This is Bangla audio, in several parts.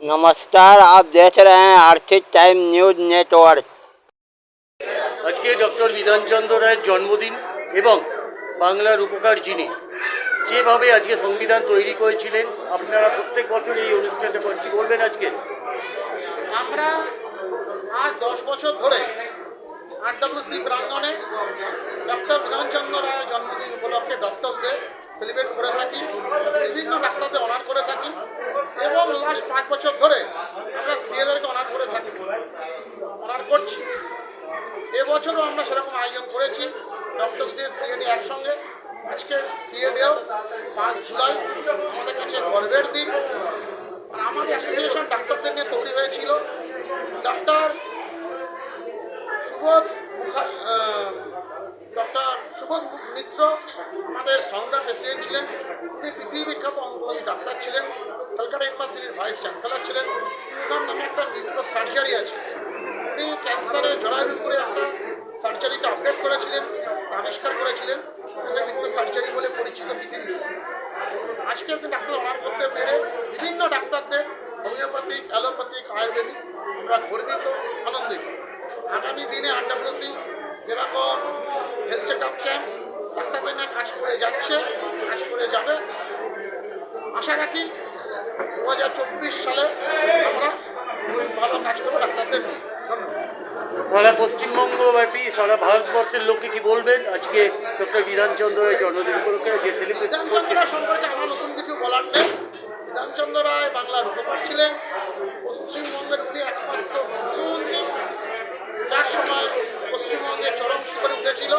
नमस्कार, आप देख रहे हैं आर्थिक टाइम न्यूज नेटवर्क। আজকে ডক্টর বিধানচন্দ্র রায়ের জন্মদিন এবং বাংলার উপকার যিনি যেভাবে আজকে সংবিধান তৈরি করেছিলেন, আপনারা প্রত্যেক বছর এই অনুষ্ঠানটা কি বলবেন আজকে? আমরা আজ 10 বছর ধরে আরডব্লিউসি প্রাঙ্গণে ডক্টর বিধানচন্দ্র রায়ের জন্মদিন উপলক্ষে ডক্টর ডে সেলিব্রেট করে থাকি, বিভিন্ন ডাক্তারদের অনার করে থাকি এবং লাস্ট 5 বছর ধরে আমরা সিএদেরকে অনার করে থাকি, অনার করছি। এবছরও আমরা সেরকম আয়োজন করেছি, ডক্টর ডে সিএডি একসঙ্গে। আজকে সিএডেও 5 জুলাই আমাদের কাছে গর্বের দিন। আর আমাদের অ্যাসোসিয়েশন ডাক্তারদের নিয়ে তৈরি হয়েছিল। ডক্টর সুবোধ মিত্র আমাদের ফাউন্ডার প্রেসিডেন্ট ছিলেন। উনি পৃথিবী বিখ্যাত অঙ্কোলজি ডাক্তার ছিলেন, কলকাতা ইউনিভার্সিটির ভাইস চ্যান্সেলর ছিলেন। ওনার নামে একটা নৃত্য সার্জারি আছে। উনি ক্যান্সারের জরায়ুর উপরে একটা সার্জারিকে আপডেট করেছিলেন, আবিষ্কার করেছিলেন, নৃত্য সার্জারি বলে পরিচিত পৃথিবীতে। আজকের দিন ডাক্তার অনার করতে পেরে বিভিন্ন ডাক্তারদের হোমিওপ্যাথিক, অ্যালোপ্যাথিক, আয়ুর্বেদিক আমরা গর্বিত, আনন্দিত। আগামী দিনে আরডব্লিউসি যেরকম হেলথ চেক আপ ক্যাম্প ডাক্তারদের নিয়ে কাজ করে যাচ্ছে, কাজ করে যাবে, আশা রাখি 2024 সালে আমরা ভালো কাজ করবো ডাক্তারদের নিয়ে। ধন্যবাদ। সারা পশ্চিমবঙ্গব্যাপী সারা ভারতবর্ষের লোককে কি বলবেন আজকে ডক্টর বিধানচন্দ্র রায়ের জন্মদিন উপলক্ষে যে সেলিব্রেট বিধানচন্দ্র রায় সম্পর্কে আমার নতুন কিছু বলার নেই। বিধানচন্দ্র রায় বাংলার উপকার ছিলেন। পশ্চিমবঙ্গের উনি একমাত্র মুখ্যমন্ত্রী যার সময় পশ্চিমবঙ্গে চরম শিখরে উঠেছিল।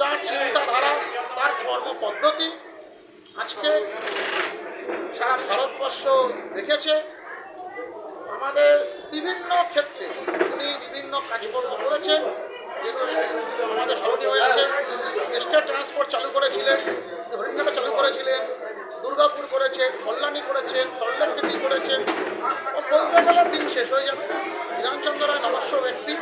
তার চিন্তাধারা, তার কর্মপদ্ধতি আজকে সারা ভারতবর্ষ দেখেছে। আমাদের বিভিন্ন ক্ষেত্রে উনি বিভিন্ন কাজকর্ম করেছেন, যেগুলো আমাদের স্মরণীয় হয়ে আছে। স্টেট ট্রান্সপোর্ট চালু করেছিলেন, হরিণঘাটা চালু করেছিলেন, দুর্গাপুর করেছেন, কল্যাণী করেছেন, সল্টলেক সিটি করেছেন। বলতে গেলে দিন শেষ হয়ে যাবে। বিধানচন্দ্র রায় নবস্য ব্যক্তি।